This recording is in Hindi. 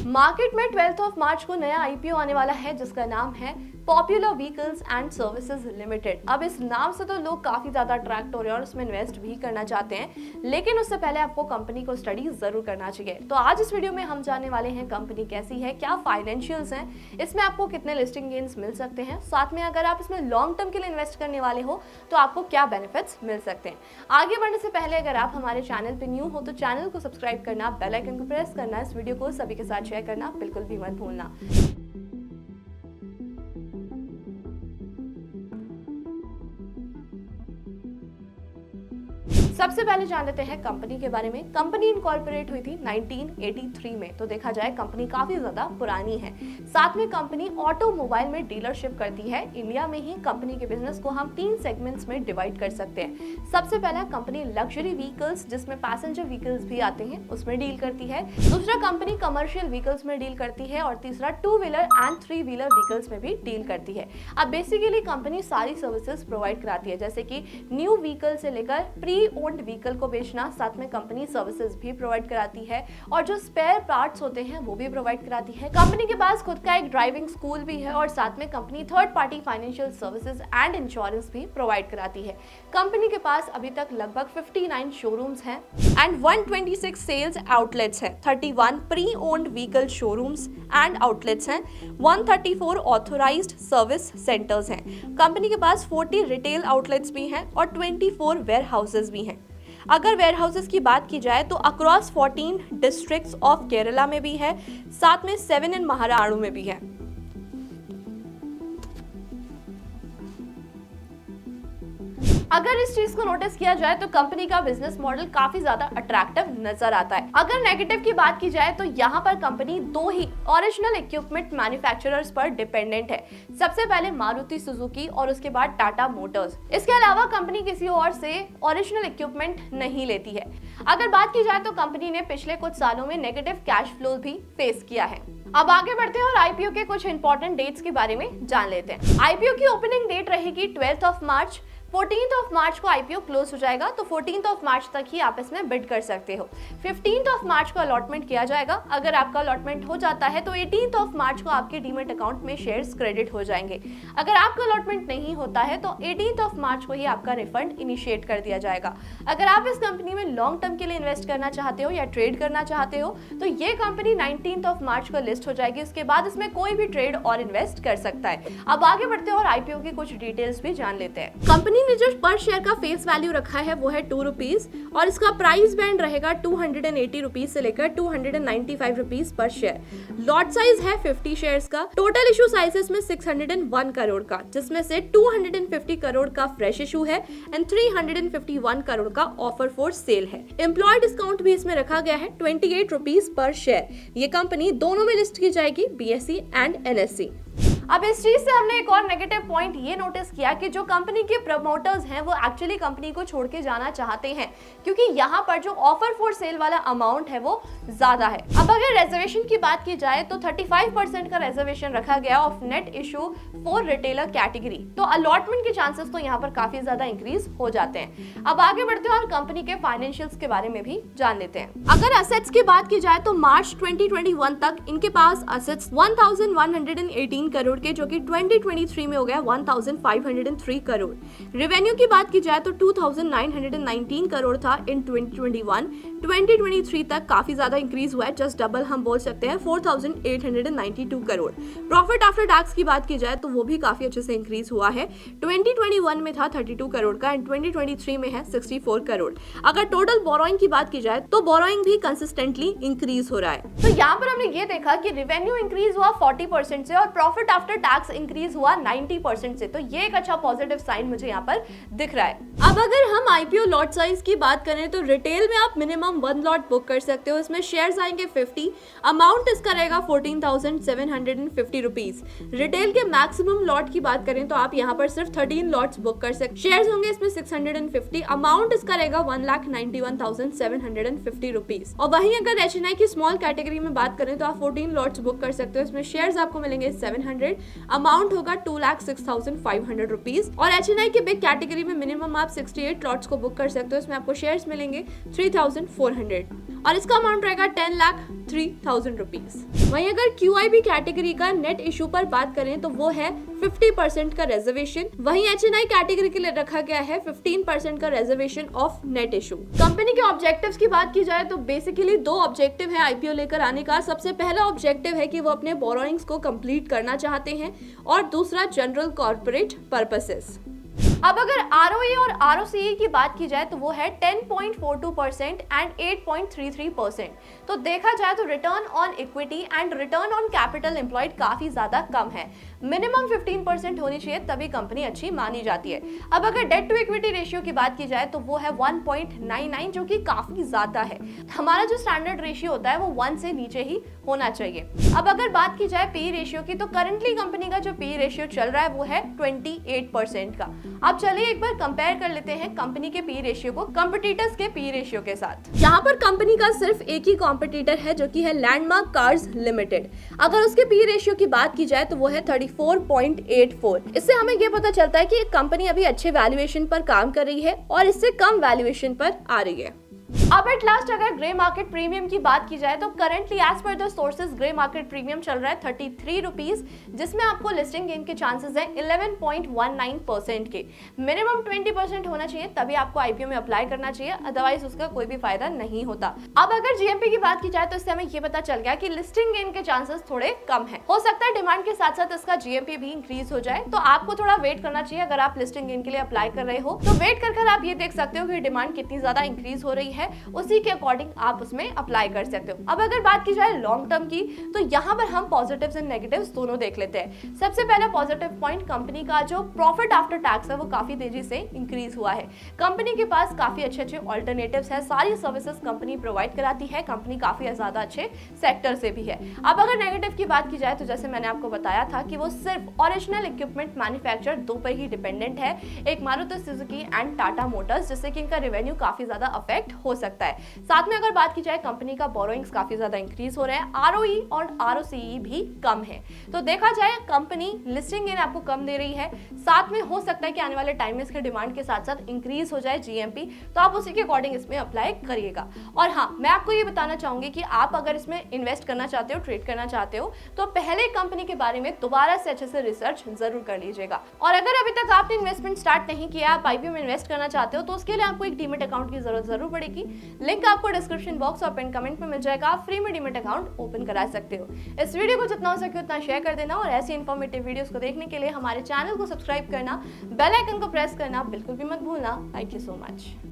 मार्केट में 12 मार्च को नया आईपीओ आने वाला है जिसका नाम है popular vehicles and services limited. अब इस नाम से तो लोग काफी ज्यादा अट्रैक्ट हो रहे हैं और उसमें इन्वेस्ट भी करना चाहते हैं, लेकिन उससे पहले आपको कंपनी को स्टडी जरूर करना चाहिए। तो आज इस वीडियो में हम जानने वाले हैं कंपनी कैसी है, क्या फाइनेंशियल्स हैं, इसमें आपको कितने लिस्टिंग गेन्स मिल सकते हैं, साथ में अगर आप इसमें लॉन्ग टर्म के लिए इन्वेस्ट करने वाले हो तो आपको क्या बेनिफिट्स मिल सकते हैं। आगे बढ़ने से पहले अगर आप हमारे चैनल पे न्यू हो तो चैनल को सब्सक्राइब करना, बेल आइकन को प्रेस करना, इस वीडियो को सभी के साथ शेयर करना बिल्कुल भी मत भूलना। सबसे पहले जान लेते हैं कंपनी के बारे में। कंपनी इनकॉर्पोरेट हुई थी 1983 में, तो देखा जाए कंपनी काफी ज्यादा पुरानी है। साथ में कंपनी ऑटोमोबाइल में डीलरशिप करती है। इंडिया में ही कंपनी के बिजनेस को हम 3 सेगमेंट्स में डिवाइड कर सकते हैं। सबसे पहला कंपनी लग्जरी व्हीकल्स, जिसमें पैसेंजर व्हीकल्स भी आते हैं, उसमें डील करती है। दूसरा कंपनी कमर्शियल व्हीकल्स में डील करती है और तीसरा 2 व्हीलर एंड 3 व्हीलर व्हीकल्स में भी डील करती है। अब बेसिकली कंपनी सारी सर्विसेज प्रोवाइड कराती है, जैसे कि न्यू व्हीकल से लेकर प्री व्हीकल को बेचना। साथ में कंपनी सर्विसेज भी प्रोवाइड कराती है और जो स्पेयर पार्ट्स होते हैं वो भी प्रोवाइड कराती है। कंपनी के पास खुद का एक ड्राइविंग स्कूल भी है और साथ में company third party financial services and insurance भी प्रोवाइड कराती है। कंपनी के पास अभी तक लगभग 59 शोरूम्स हैं एंड 126 सेल्स आउटलेट्स हैं, 31 pre owned vehicle showrooms and outlets हैं, 134 ऑथोराइज्ड सर्विस सेंटर्स हैं। कंपनी के पास 40 रिटेल आउटलेट्स भी हैं और 24 वेयर हाउसेज भी हैं। अगर वेयर हाउसेस की बात की जाए तो अक्रॉस 14 डिस्ट्रिक्ट्स ऑफ केरला में भी है, साथ में 7 इन महाराष्ट्र में भी है। अगर इस चीज को नोटिस किया जाए तो कंपनी का बिजनेस मॉडल काफी ज्यादा अट्रैक्टिव नजर आता है। अगर नेगेटिव की बात की जाए तो यहाँ पर कंपनी 2 ही ओरिजिनल इक्विपमेंट मैन्युफैक्चरर्स पर डिपेंडेंट है। सबसे पहले मारुति सुजुकी और उसके बाद टाटा मोटर्स। इसके अलावा कंपनी किसी और से ओरिजिनल इक्विपमेंट नहीं लेती है। अगर बात की जाए तो कंपनी ने पिछले कुछ सालों में नेगेटिव कैश फ्लो भी फेस किया है। अब आगे बढ़ते हैं और आईपीओ के कुछ इंपॉर्टेंट डेट्स के बारे में जान लेते हैं। आईपीओ की ओपनिंग डेट रहेगी 12 मार्च। 14 मार्च को आईपीओ क्लोज हो जाएगा, तो 14 मार्च तक ही आप इसमें बिड कर सकते हो। 15 मार्च को अलॉटमेंट किया जाएगा। अगर आपका अलॉटमेंट हो जाता है तो 18 मार्च को आपके डीमेट अकाउंट में शेयर्स क्रेडिट हो जाएंगे। अगर आपका अलॉटमेंट नहीं होता है तो 18 मार्च को ही आपका रिफंड इनिशिएट कर दिया जाएगा। अगर आप इस कंपनी में लॉन्ग टर्म के लिए इन्वेस्ट करना चाहते हो या ट्रेड करना चाहते हो तो ये कंपनी 19 मार्च को लिस्ट हो जाएगी। उसके बाद इसमें कोई भी ट्रेड और इन्वेस्ट कर सकता है। अब आगे बढ़ते हैं और आईपीओ की कुछ डिटेल्स भी जान लेते हैं। कंपनी ने जो पर शेयर का फेस वैल्यू रखा है वो है 2 रुपीज और इसका प्राइस बैंड रहेगा 280 रुपीज से लेकर 295 rupees per share. Lot size है 50 शेयर्स का। टोटल इशू साइजेस में 601 करोड़ का, जिसमें से 250 करोड़ का फ्रेश इशू है एंड 351 करोड़ का ऑफर फॉर सेल है। एम्प्लॉय डिस्काउंट भी इसमें रखा गया है 28 रुपीज पर शेयर। ये कंपनी दोनों में लिस्ट की जाएगी, बीएसई एंड एनएसई। अब इस चीज से हमने एक और नेगेटिव पॉइंट ये नोटिस किया कि जो कंपनी के प्रमोटर्स हैं वो एक्चुअली कंपनी को छोड़ के जाना चाहते हैं, क्योंकि यहाँ पर जो ऑफर फॉर सेल वाला अमाउंट है वो ज्यादा है। अब अगर रिजर्वेशन की बात की जाए तो 35% का रिजर्वेशन रखा गया of net issue for retailer category, तो अलॉटमेंट के चांसेस तो यहाँ पर काफी ज्यादा इंक्रीज हो जाते हैं। अब आगे बढ़ते हैं और कंपनी के फाइनेंशियल्स के बारे में भी जान लेते हैं। अगर असेट्स की बात की जाए तो मार्च 2021 तक इनके पास असेट्स 1118 करोड़ के, जो कि 2023 में हो गया 1503 करोड़। रेवेन्यू की बात की जाए तो 2919 करोड़ था इन 2021। 2023 तक काफी ज्यादा इंक्रीज हुआ है, जस्ट डबल हम बोल सकते हैं, 4892 करोड़। प्रॉफिट आफ्टर टैक्स की बात की जाए तो वो भी काफी अच्छे से इंक्रीज हुआ है। 2021 में था 32 करोड़ का एंड 2023 में है 64 करोड़। अगर टोटल बोरोइंग की बात की जाए तो बोरोइंग भी कंसिस्टेंटली इंक्रीज हो रहा है। तो यहाँ पर हमने ये देखा कि रेवेन्यू इंक्रीज हुआ 40% से और प्रॉफिट आफ्टर टैक्स इंक्रीज हुआ 90% से, तो ये एक अच्छा पॉजिटिव साइन मुझे यहाँ पर दिख रहा है। अब अगर हम आईपीओ लॉट साइज की बात करें तो रिटेल में आप मिनिमम 1 लॉट बुक कर सकते हो। इसमें शेयर्स आएंगे 50, अमाउंट इसका रहेगा 14,750 रुपीज। रिटेल के मैक्सिमम लॉट की बात करें तो आप यहाँ पर सिर्फ 13 लॉट्स बुक कर सकते। शेयर्स होंगे इसमें 650, अमाउंट इसका रहेगा 1,91,750 रुपीज। और वहीं अगर एचएनआई की स्मॉल कैटेगरी में बात करें तो आप 14 लॉट्स बुक कर सकते हो। इसमें शेयर्स आपको मिलेंगे 700 400, अमाउंट होगा 2,06,500 रुपीज। और HNI के बिग कैटेगरी में मिनिमम आप 68 लॉट्स को बुक कर सकते हो, इसमें आपको शेयर्स मिलेंगे 3,400 और इसका अमाउंट रहेगा 10,03,000 रुपीज। वहीं अगर QIB कैटेगरी का नेट इशू पर बात करें तो वो है 50% का रिजर्वेशन। वहीं HNI कैटेगरी के लिए रखा गया है 15% का reservation of net issue. Company के ऑब्जेक्टिव्स की बात की जाए तो बेसिकली 2 ऑब्जेक्टिव है IPO लेकर आने का। सबसे पहला ऑब्जेक्टिव है कि वो अपने बोरोइंग्स को कंप्लीट करना चाहते हैं और दूसरा जनरल कॉर्पोरेट पर्पसेस। अब अगर ROE और ROCE की बात की जाए तो वो है 10.42% एंड 8.33%। तो देखा जाए तो return on equity and return on capital employed काफी ज्यादा कम है। मिनिमम 15% होनी चाहिए तभी कंपनी अच्छी मानी जाती है। अब अगर डेट टू इक्विटी रेशियो की बात की जाए तो वो है 1.99 जो कि काफी ज्यादा है। हमारा जो स्टैंडर्ड रेशियो होता है वो 1 से नीचे ही होना चाहिए। अब अगर बात की जाए पी रेशियो की तो करंटली कंपनी का जो पी रेशियो चल रहा है वो है 28% का। अब चलिए एक बार कंपेयर कर लेते हैं कंपनी के पी रेशियो को कंपटीटर्स के पी रेशियो के साथ। यहाँ पर कंपनी का सिर्फ एक ही कॉम्पिटिटर है जो कि है लैंडमार्क कार्स लिमिटेड। अगर उसके पी रेशियो की बात की जाए तो वो है 34.84। इससे हमें ये पता चलता है कि कंपनी अभी अच्छे वैल्यूएशन पर काम कर रही है और इससे कम वैल्यूएशन पर आ रही है। अब एट लास्ट अगर ग्रे मार्केट प्रीमियम की बात की जाए तो currently as per the sources grey market premium चल रहा है 33 रुपीज, जिसमें आपको लिस्टिंग गेन के चांसेस हैं 11.19% के। मिनिमम 20% होना चाहिए तभी आपको IPO में अप्लाई करना चाहिए, अदरवाइज उसका कोई भी फायदा नहीं होता। अब अगर GMP की बात की जाए तो इससे हमें ये पता चल गया कि लिस्टिंग गेन के चांसेस थोड़े कम है। हो सकता है डिमांड के साथ साथ इसका GMP भी इंक्रीज हो जाए, तो आपको थोड़ा वेट करना चाहिए। अगर आप लिस्टिंग गेन के लिए अप्लाई कर रहे हो तो वेट कर आप ये देख सकते हो कि डिमांड कितनी ज्यादा इंक्रीज हो रही है, उसी के अकॉर्डिंग आप उसमें अप्लाई कर सकते हो। अब अगर बात की जाए लॉन्ग टर्म की तो यहाँ पर हम पॉजिटिव्स एंड नेगेटिव्स दोनों देख लेते हैं। सबसे पहला पॉजिटिव पॉइंट, कंपनी का जो प्रॉफिट आफ्टर टैक्स है वो काफी तेजी से इंक्रीज हुआ है। कंपनी के पास काफी अच्छे ऑल्टरनेटिव्स है, सारी सर्विसेज कंपनी प्रोवाइड कराती है, कंपनी काफी ज्यादा अच्छे सेक्टर से भी है। अब अगर नेगेटिव की बात की जाए तो जैसे मैंने आपको बताया था कि वो सिर्फ ओरिजिनल इक्विपमेंट मैन्युफैक्चर 2 पर ही डिपेंडेंट है, एक Maruti Suzuki and Tata Motors, जिससे कि इनका रेवेन्यू काफी ज्यादा अफेक्ट हो सकता है। साथ में अगर बात की जाए कंपनी का बोरोइंग्स काफी ज्यादा इंक्रीज हो रहे हैं, ROE और ROCE भी कम है। तो देखा जाए कंपनी लिस्टिंग गेन आपको कम दे रही है, साथ में हो सकता है कि आने वाले टाइम में इसके डिमांड के साथ साथ इंक्रीज हो जाए GMP, तो आप उसी के अकॉर्डिंग इसमें अप्लाई करिएगा। और हाँ, मैं आपको ये बताना चाहूंगी कि आप अगर इसमें इन्वेस्ट करना चाहते हो, ट्रेड करना चाहते हो, तो पहले कंपनी के बारे में दोबारा से अच्छे से रिसर्च जरूर कर लीजिएगा। और अगर अभी तक आपने इन्वेस्टमेंट स्टार्ट नहीं किया, आप IPO में इन्वेस्ट करना चाहते हो, तो उसके लिए आपको एक डीमेट अकाउंट की जरूरत जरूर पड़ेगी। लिंक आपको डिस्क्रिप्शन बॉक्स और पिन कमेंट में मिल जाएगा। आप फ्री में डीमेट अकाउंट ओपन करा सकते हो। इस वीडियो को जितना हो सके उतना शेयर कर देना और ऐसी इन्फॉर्मेटिव वीडियोस को देखने के लिए हमारे चैनल को सब्सक्राइब करना, बेल आइकन को प्रेस करना बिल्कुल भी मत भूलना। Thank you so much.